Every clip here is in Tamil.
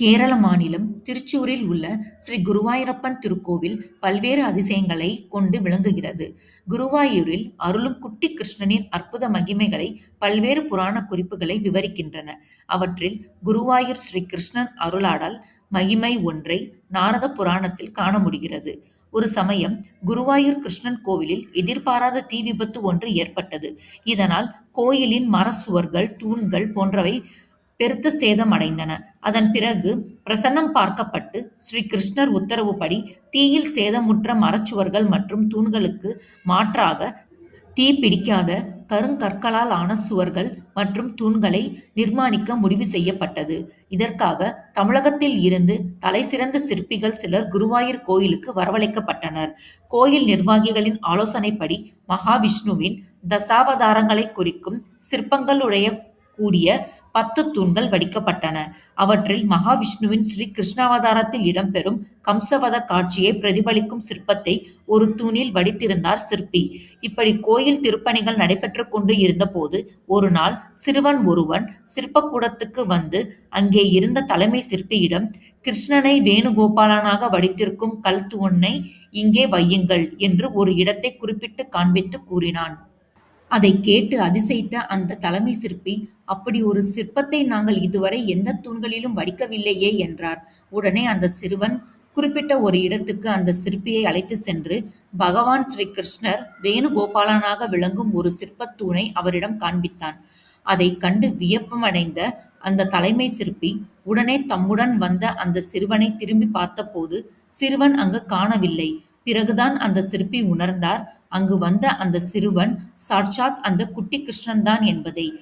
கேரள மாநிலம் திருச்சூரில் உள்ள ஸ்ரீ குருவாயூரப்பன் திருக்கோவில் பல்வேறு அதிசயங்களை கொண்டு விளங்குகிறது. குருவாயூரில் அருளும் குட்டி கிருஷ்ணனின் அற்புத மகிமைகளை பல்வேறு புராண குறிப்புகளை விவரிக்கின்றன. அவற்றில் குருவாயூர் ஸ்ரீ கிருஷ்ணன் அருளாடல் மகிமை ஒன்றை நாரத புராணத்தில் காண முடிகிறது. ஒரு சமயம் குருவாயூர் கிருஷ்ணன் கோவிலில் எதிர்பாராத தீ விபத்து ஒன்று ஏற்பட்டது. இதனால் கோயிலின் மர சுவர்கள், தூண்கள் போன்றவை பெருத்த சேதம் அடைந்தன. அதன் பிறகு பிரசன்னம் பார்க்கப்பட்டு ஸ்ரீ கிருஷ்ணர் உத்தரவுப்படி தீயில் சேதமுற்ற மரச்சுவர்கள் மற்றும் தூண்களுக்கு மாற்றாக தீ பிடிக்காத கருங்கற்களால் ஆன சுவர்கள் மற்றும் தூண்களை நிர்மாணிக்க முடிவு செய்யப்பட்டது. இதற்காக தமிழகத்தில் இருந்து தலைசிறந்த சிற்பிகள் சிலர் குருவாயூர் கோயிலுக்கு வரவழைக்கப்பட்டனர். கோயில் நிர்வாகிகளின் ஆலோசனைப்படி மகாவிஷ்ணுவின் தசாவதாரங்களை குறிக்கும் சிற்பங்களுடைய கூடிய 10 தூண்கள் வடிக்கப்பட்டன. அவற்றில் மகாவிஷ்ணுவின் ஸ்ரீ கிருஷ்ணாவதாரத்தில் இடம்பெறும் கம்சவத காட்சியை பிரதிபலிக்கும் சிற்பத்தை ஒரு தூணில் வடித்திருந்தார் சிற்பி. இப்படி கோயில் திருப்பணிகள் நடைபெற்றுக் கொண்டு இருந்தபோது ஒரு நாள் சிறுவன் ஒருவன் சிற்பக்கூடத்துக்கு வந்து அங்கே இருந்த தலைமை சிற்பியிடம், கிருஷ்ணனை வேணுகோபாலனாக வடித்திருக்கும் கல் தூணை இங்கே வையுங்கள் என்று ஒரு இடத்தை குறிப்பிட்டு காண்பித்து கூறினான். அதைக் கேட்டு அதிசயித்த அந்த தலைமை சிற்பி, அப்படி ஒரு சிற்பத்தை நாங்கள் இதுவரை எந்த தூண்களிலும் வடிக்கவில்லையே என்றார். உடனே அந்த சிறுவன் குறிப்பிட்ட ஒரு இடத்துக்கு அந்த சிற்பியை அழைத்து சென்று பகவான் ஸ்ரீ கிருஷ்ணர் வேணுகோபாலனாக விளங்கும் ஒரு சிற்பத் தூணை அவரிடம் காண்பித்தான். அதைக் கண்டு வியப்பமடைந்த அந்த தலைமை சிற்பி உடனே தம்முடன் வந்த அந்த சிறுவனை திரும்பி பார்த்தபோது சிறுவன் அங்கு காணவில்லை. பிறகுதான் அந்த சிற்பி உணர்ந்தார், அங்கு வந்த அந்த சிறுவன் சாட்சாத் அந்த குட்டி கிருஷ்ணன்தான் என்பதை.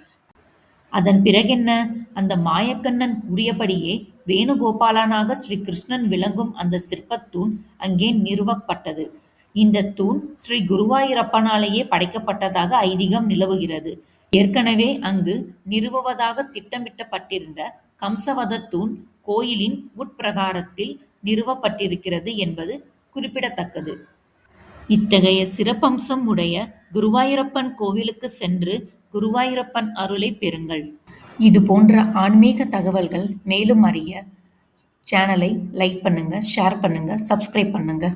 அதன் பிறகென்ன, அந்த மாயக்கண்ணன் கூறியபடியே வேணுகோபாலனாக ஸ்ரீ கிருஷ்ணன் விளங்கும் அந்த சிற்பத்தூண் அங்கே நிறுவப்பட்டது. இந்த தூண் ஸ்ரீ குருவாயூரப்பனாலேயே படைக்கப்பட்டதாக ஐதீகம் நிலவுகிறது. ஏற்கனவே அங்கு நிறுவுவதாக திட்டமிட்டப்பட்டிருந்த கம்சவத தூண் கோயிலின் உட்பிரகாரத்தில் நிறுவப்பட்டிருக்கிறது என்பது குறிப்பிடத்தக்கது. இத்தகைய சிறப்பம்சம் உடைய குருவாயூரப்பன் கோவிலுக்கு சென்று குருவாயூரப்பன் அருளை பெறுங்கள். இது போன்ற ஆன்மீக தகவல்கள் மேலும் அறிய சேனலை லைக் பண்ணுங்க, ஷேர் பண்ணுங்க, சப்ஸ்கிரைப் பண்ணுங்க.